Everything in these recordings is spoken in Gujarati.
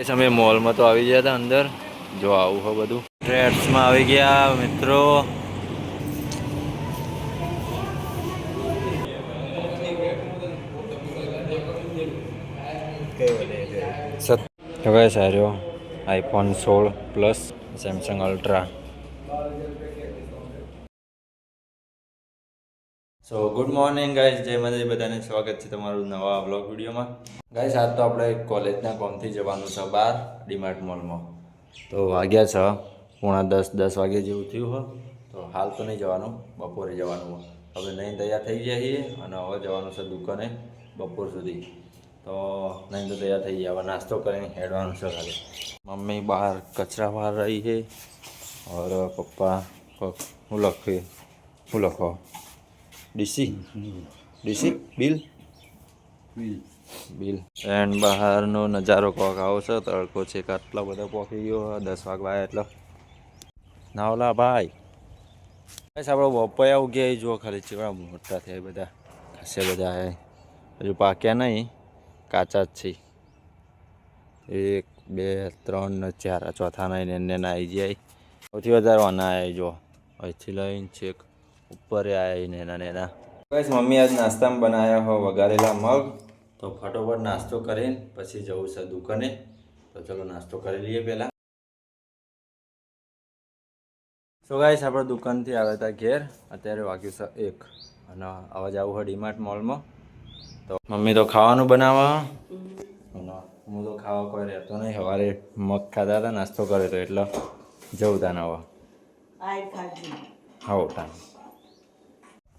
અમે મોલમાં તો આવી ગયા હતા અંદર. જો આવું હો બધું ટ્રેડ્સમાં આવી ગયા મિત્રો. હવે સારો આઈફોન 16 પ્લસ સેમસંગ અલ્ટ્રા. સો ગુડ મોર્નિંગ ગાઈસ, જય માતાજી, બધાને સ્વાગત છે તમારું નવા વ્લોગ વિડીયોમાં. ગાઈસ આજ તો આપણે કોલેજના કોમથી જવાનું છે બહાર ડીમાર્ટ મોલમાં. તો વાગ્યા છે 9:45 વાગે જેવું થયું હોય. તો હાલ તો નહીં જવાનું, બપોરે જવાનું હોય. હવે નહીં તૈયાર થઈ ગયા છીએ અને હવે જવાનું છે દુકાને બપોર સુધી. તો નહીં તો તૈયાર થઈ ગયા, હવે નાસ્તો કરીને હેડવાનું છે ખાલી. મમ્મી બહાર કચરા બહાર રહી છે और पप्पा હું લખો ડીસી બિલ એન્ડ બહારનો નજારો કોક આવો છે. તડકો છે આટલો બધો પોકી ગયો 10 વાગ્યા એટલે નાવલા ભાઈ. બસ આપણે બપોરે આવું ગયા જુઓ ખાલી ચેવા મોટા થયા બધા, ખાસે બધા હજુ પાક્યા નહીં, કાચા જ છે. 1 2 3 ને 4 ચોથા નહીં એને ના આવી જાય. સૌથી વધારે આના આવી જો અહીંથી લઈને છેક ઉપર આવીને એના. બસ મમ્મી આજ નાસ્તામાં બનાવ્યા હો વઘારેલા મગ. તો ફટોફટ નાસ્તો કરીને પછી જવું છે દુકાને. તો ચલો નાસ્તો કરી લઈએ પહેલાં. સો ગાઈસ આપણે દુકાનથી આવ્યા હતા ઘેર. અત્યારે વાગ્યું છે 1 અને આવા જવું હોય ડીમાર્ટ મોલમાં. તો મમ્મી તો ખાવાનું બનાવવા અને હું તો ખાવા કોઈ રહેતો નહીં. સવારે મગ ખાધા હતા, નાસ્તો કર્યો હતો એટલે જવું તા નવા હા ટાઈમ.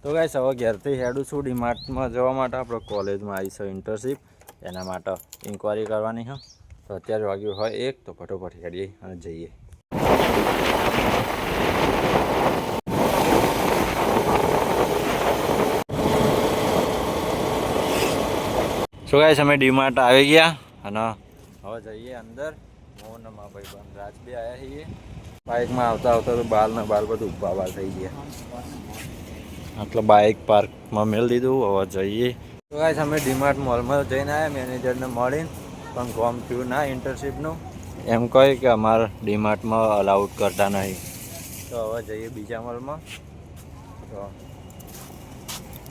તો ગાઈસ હવે ઘેરથી હેડું છું ડીમાર્ટમાં જવા માટે. આપણે કોલેજમાં આવી છે ઇન્ટર્નશીપ, એના માટે ઇન્ક્વાયરી કરવાની હા. તો અત્યારે વાગ્યું હોય 1, તો ફટોફટ હેડીએ અને જઈએ. સો ગાઈસ અમે ડીમાર્ટ આવી ગયા અને હવે જઈએ અંદર. હું ને મારા ભાઈબંધ રાજ બી આવ્યા છીએ. બાઇકમાં આવતા આવતા તો બાલ બધું ઉભા થઈ ગયા. એટલે બાઇક પાર્કમાં મેળ દીધું. હવે જઈએ. તો ગાઈસ અમે ડીમાર્ટ મોલમાં જઈને આવ્યા. મેનેજરને મળીને પણ કોમ થયું ના ઇન્ટર્નશીપનું. એમ કહે કે અમારે ડીમાર્ટમાં અલાઉડ કરતા નહીં. તો હવે જઈએ બીજા મોલમાં. તો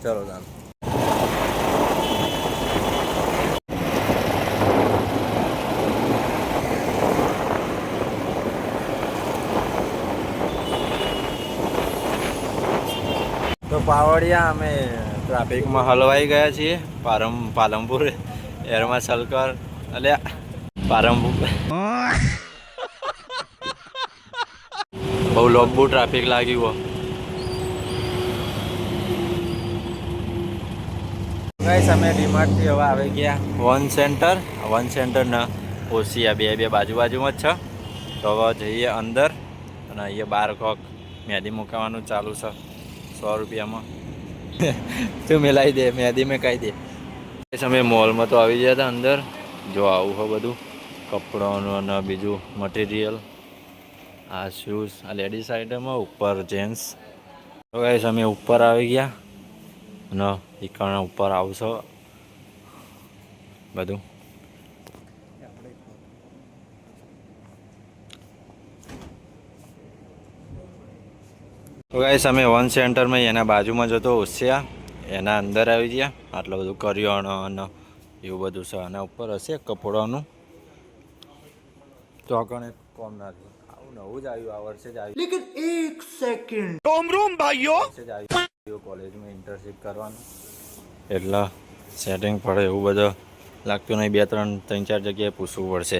ચલો તાન. તો પાવડિયા અમે ટ્રાફિકમાં હલવાઈ ગયા છીએ. પાલનપુર એરમાં સલકર અલ્યા પાલનપુર બહુ લોબુ ટ્રાફિક લાગ્યું. ગાઈસ અમે ડીમાર્ટથી હવે આવી ગયા વન સેન્ટર ને ઓસિયા બે બાજુમાં જ છે. તો હવે જઈએ અંદર અને અહીંયા બાર કોક મેદી મુકાવાનું ચાલુ છે 100 રૂપિયામાં. તું મિલાવી દે, મેદી મેં કહી દે. અમે મોલમાં તો આવી ગયા હતા અંદર. જો આવું હોય બધું કપડાનું અને બીજું મટીરિયલ. આ શૂઝ, આ લેડીઝ આઇટમો, ઉપર જેન્ટ્સ. તો ગાઈસ અમે ઉપર આવી ગયા અને ઈકણા ઉપર આવશો બધું. તો ગાઈસ અમે વન સેન્ટરમાં એના બાજુમાં જતો ઓસિયા એના અંદર આવી ગયા. આટલું બધું કરિયાણો અને એવું બધું છે. આના ઉપર હશે કપડાનું. તો આગળ કોમ ના થયું. આવું નવું જ આવ્યું આ વર્ષે જ આવ્યું. લેકિન 1 સેકન્ડ ટોમરૂમ ભાઈઓ કોલેજમાં ઇન્ટર્નશીપ કરવાનું એટલે સેટિંગ પડે એવું બધું લાગતું નહીં. 2 3 4 જગ્યાએ પૂછવું પડશે.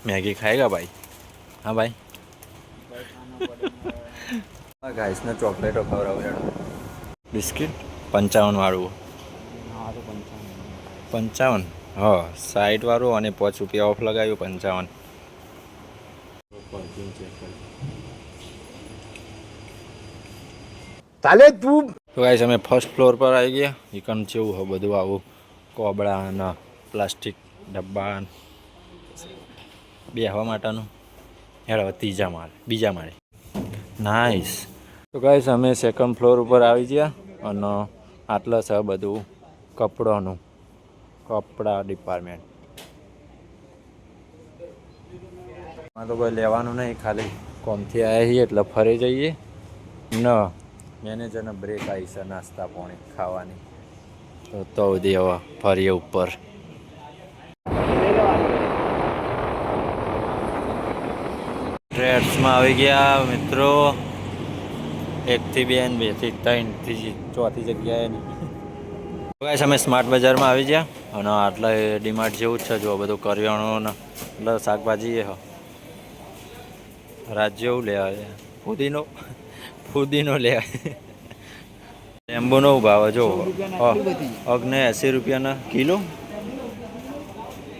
મેગી ખાएगा ભાઈ? હા ભાઈ. ગાઈસને ચોકલેટો ખવડાવું. બિસ્કિટ 55 વાળું. 55 હા, 60 વાળું અને 5 રૂપિયા ઓફ લગાવ્યું 55. ચાલે તું. તો ગાઈસ અમે ફર્સ્ટ ફ્લોર પર આવી ગયા. ઈકન જેવું હોય બધું આવું કોબળા અને પ્લાસ્ટિક ડબ્બા બેહવા માટેનું. હેડો બીજા માળે. નાઇસ. તો ગાઈસ અમે સેકન્ડ ફ્લોર ઉપર આવી ગયા અને આટલા છે બધું કપડાનું કપડા ડિપાર્ટમેન્ટ. માં તો કોઈ લેવાનું નહીં, ખાલી કોમથી આવ્યા છીએ એટલે ફરી જઈએ ન. મેનેજરને બ્રેક આવી છે નાસ્તા પાણી ખાવાની, તો બધી હવે ફરીએ ઉપર. ટ્રેડ્સમાં આવી ગયા મિત્રો, 1 થી 2 ને 2 થી 3 થી 4 જગ્યાએ. ગાઈસ અમે સ્માર્ટ બજારમાં આવી ગયા અને આટલા ડીમાર્ટ જેવું જ છે. જો બધું કરિયાણું ને એટલે શાકભાજી એ રાજ જેવું લેવા છે. ફુદીનો લેવા. લીંબુનો ભાવ જો અગને 80 રૂપિયાના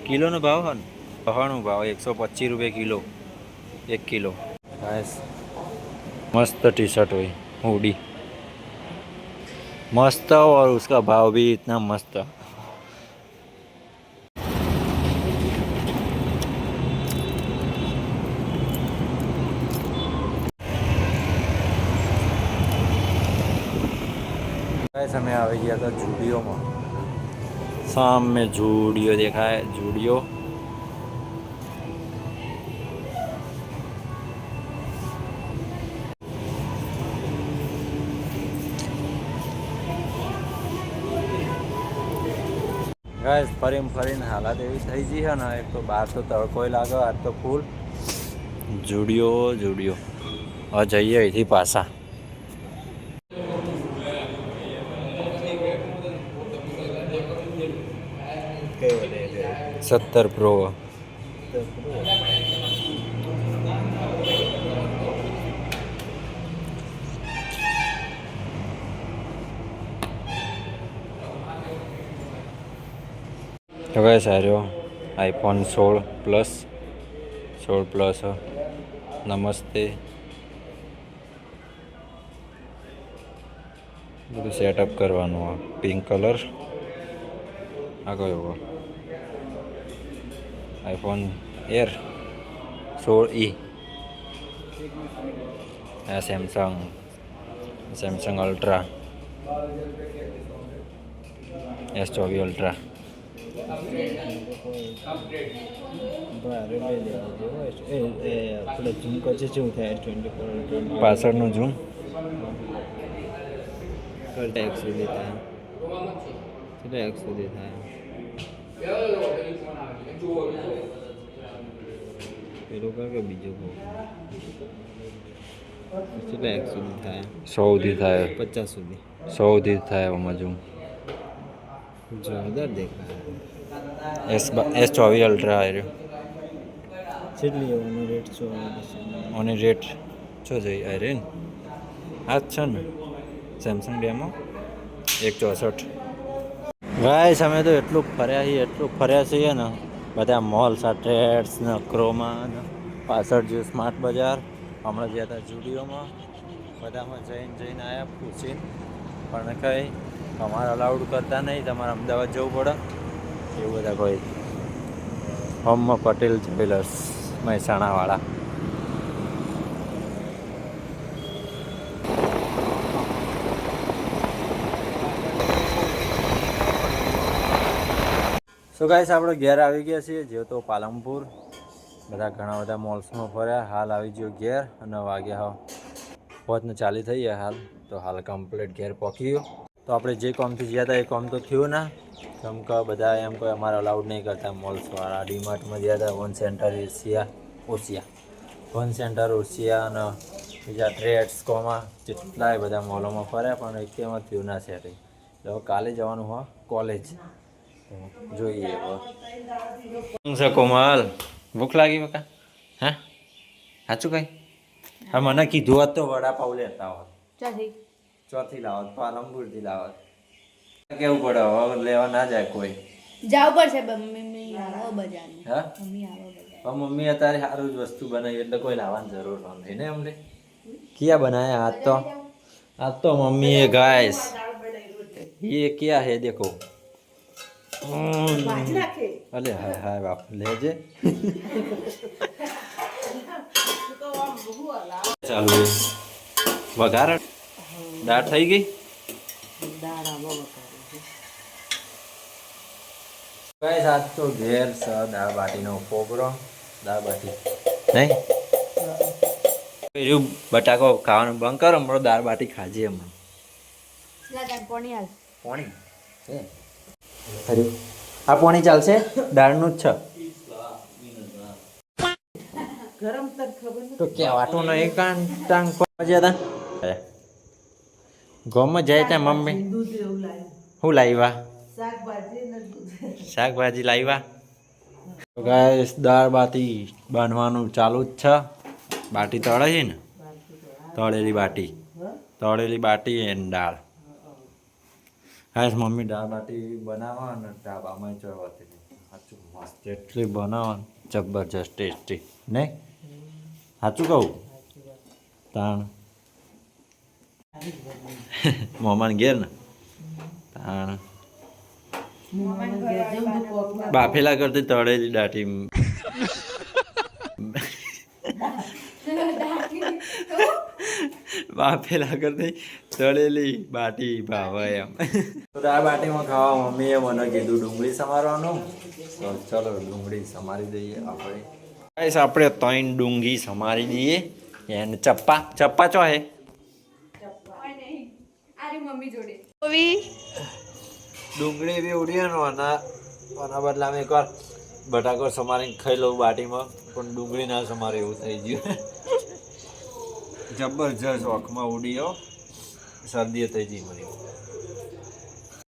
કિલોનો ભાવ હે ને. પહાણું ભાવ 125 रुपये किलो, 1 किलो. मस्त टी शर्ट हुई, हुडी मस्त, और उसका भाव भी इतना मस्त. અમે આવી ગયા હતા જુડિયોમાં. સામે જુડિયો દેખાય, જુડિયો. ગાઈસ ફરીને હાલત એવી થઈ ગઈ છે ને, એક તો બહાર તો તડકોય લાગે, આજ તો ફૂલ જુડિયો. હવે જઈએ અહીંથી પાછા. 17 Pro. તો ગાઈસ આ રહ્યો iPhone 16 પ્લસ. નમસ્તે. બધું સેટઅપ કરવાનું. આ પિંક કલર આ કયો iPhone Air 16e. આ સેમસંગ અલ્ટ્રા S24 અલ્ટ્રા. પાછળનું ઝૂમ એક સુધી થાય. પેલું કર કે બીજું કહું. કેટલા 1 સુધી થાય? 100 સુધી થાય, 50 સુધી, 100 સુધી થાય. આમાં ઝૂમ જોરદાર દેખાય. S24 અલ્ટ્રા આવ્યો. કેટલી ઓનો રેટ છો? ઓની રેટ છો જઈ આ રે ને આ જ છે ને સેમસંગ ડેમો 164. ગાઈસ અમે તો એટલું ફર્યા છીએ ને, બધા મોલ્સ, આ ટ્રેડ્સ ને ક્રોમા ને પાછળ જે સ્માર્ટ બજાર. હમણાં ગયા હતા જુડિયોમાં, બધામાં જઈને આવ્યા પૂછીને, પણ કંઈ અમારે અલાઉડ કરતા નહીં, તમારે અમદાવાદ જવું પડે એવું બધા કોઈ. હોમમાં પટેલ જ્વેલર્સ મહેસાણાવાળા. સો ગાઈસ આપણે ઘેર આવી ગયા છીએ, જેવો તો પાલનપુર. ઘણા બધા મોલ્સમાં ફર્યા. હાલ આવી ગયો ઘેર અને વાગ્યા 5:40 થઈ ગયા હાલ. તો હાલ કમ્પ્લીટ ઘેર પહોંચી ગયો. તો આપણે જે કામથી ગયા હતા એ કામ તો થયું ના, કેમ કે બધા એમ કોઈ અમારે અલાઉડ નહીં કરતા મોલ્સવાળા. ડીમાર્ટમાં ગયા હતા, વન સેન્ટર ઓશિયા અને બીજા ટ્રેડ્સ કોમાં જેટલાય બધા મોલોમાં ફર્યા, પણ એકેમાં થયું ના સેટિંગ. એટલે કાલે જવાનું હોય કોલેજ. જોઈએ હવે કોમલ, ભૂખ લાગી બકા? હા સાચું કઈ? હા મને કીધું હોત તો વડાપાઉં લેતા હોત. ચોથી લાવત, પાલનપુરથી લાવત. કેવું પડે હવે લેવા ના જાય કોઈ. જાવ પડશે મમ્મી આવો બજારની. હા મમ્મી અત્યારે સારું જ વસ્તુ બનાવી એટલે કોઈ લાવવાની જરૂર નથી ને અમને. ક્યાં બનાયા આજ તો મમ્મી એ ગાઈસ ये क्या है देखो. અલે હાય બાપ લેજે. ચાલુ વઘાર દાળ થઈ ગઈ. ગાઈસ આજ તો ઘેર સ દાળ બાટીનો પ્રોગ્રામ. દાળ બાટી નહીં પેલું બટાકો ખાવાનું બંધ કરો, હમણાં દાળ બાટી ખાજે હમણાં. પોણી છે ખરું? આ પોણી ચાલશે? દાળનું જ છે તો કહેવાતું નહીં કાન ટાંગ જતા ગોમાં જાય ત્યાં મમ્મી શું લાવ્યા? શાકભાજી લાવ્યા. તો ગાઈસ દાળ બાટી બનવાનું ચાલુ જ છે. બાટી તળે છે ને, તળેલી બાટી અને દાળ. ગાઈસ મમ્મી દાળ બાટી બનાવવા અને ઢાબામાં જવાથી સાચું મસ્ત એટલી બનાવવાનું જબરજસ્ત ટેસ્ટી નહીં? સાચું કહું તાણ મોમાન ઘેર ને તાણ બાફેલા કરતી તળેલી દાટી બાફેલા કરતી તળેલી બાટી ભાવે એમ. તો દાળ બાટીમાં ખાવા મમ્મીએ મને કીધું ડુંગળી સમારવાનું, તો ચલો ડુંગળી સમારી દઈએ આપણે. ગાઈસ આપણે 3 ડુંગળી સમારી દઈએ. એને ચપ્પા ચો હે ડુંગળી બી ઉડીએનો આના બદલામાં એકવાર બટાકો સમારીને ખાઈ લઉં બાટીમાં, પણ ડુંગળી ના સમારે એવું થઈ ગયું. જબરજસ્ત ઓખમાં ઉડીયો, શરદી થઈ ગઈ મને.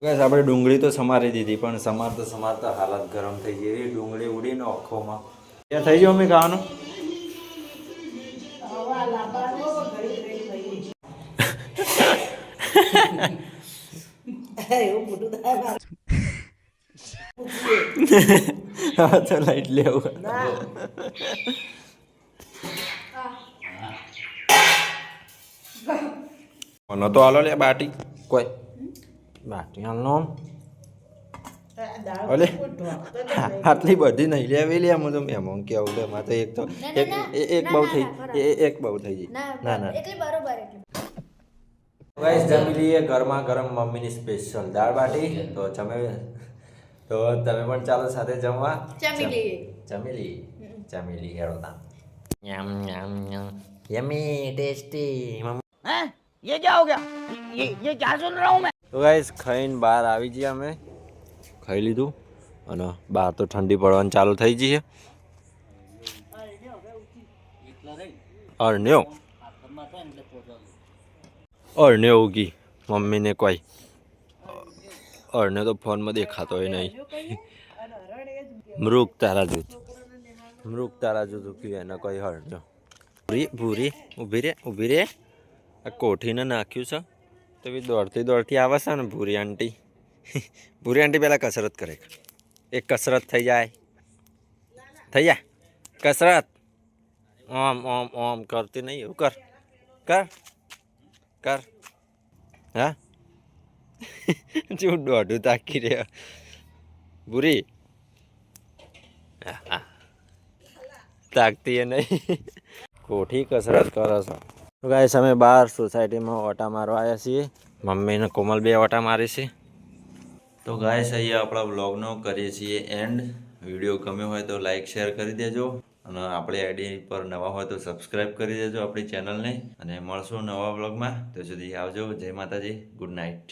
બસ આપણે ડુંગળી તો સમારી દીધી, પણ સમારતા હાલત ગરમ થઈ ગઈ. એ ડુંગળી ઉડીને ઓખોમાં ત્યાં થઈ ગયો અમે ખાવાનું. હા તો લાઈટ લેવું મને તો હાલો લે બાટી કોઈ બાટી હાલનો અલે આટલી બધી નહીં લેવી લે. હું તો મેમોન કેવું લે માં તો એક બહુ થઈ ગઈ. ના ગાઈસ જમી લઈએ ગરમા ગરમ મમ્મીની સ્પેશિયલ દાળ બાટી. તો તમે પણ ચાલો સાથે જમવા. જમી લઈએ હેડો તા. यम्मी टेस्टी ये क्या हो गया ये क्या सुन रहा हूँ मैं. તો ગાઈસ ખાઈને બહાર આવી ગયા અમે, ખાઈ લીધું અને બહાર તો ઠંડી પડવાની ચાલુ થઈ ગઈ છે. અરને ઉગી મમ્મીને કોઈ અરને તો ફોનમાં દેખાતો હોય નહીં. મૃગ તારા જૂતું કયું એને કોઈ હરજો. ભૂરી ઊભી રે આ કોઠીને નાખ્યું છે તો બી દોડતી આવે છે ને ભૂરી આંટી. પહેલાં કસરત કરે. એક કસરત થઈ જાય કસરત. ઓમ કરતી નહીં એવું કર હા. શું દોઢું તાકી રહ્યા ભૂરી તાકતી એ નહીં. કોઠી કસરત કરે છે. તો ગાઈસ અમે બહાર સોસાયટીમાં ઓટા મારવા આવ્યા છીએ. મમ્મીને કોમલ બે ઓટા મારી છે. તો ગાઈસ અહીંયા આપણા વ્લોગનો કરીએ છીએ એન્ડ. વિડીયો ગમ્યો હોય તો લાઈક શેર કરી દેજો અને આપણી આઈડી પર નવા હોય તો સબસ્ક્રાઈબ કરી દેજો આપણી ચેનલને. અને મળશું નવા વ્લોગમાં. તો સુધી આવજો. જય માતાજી. Good night.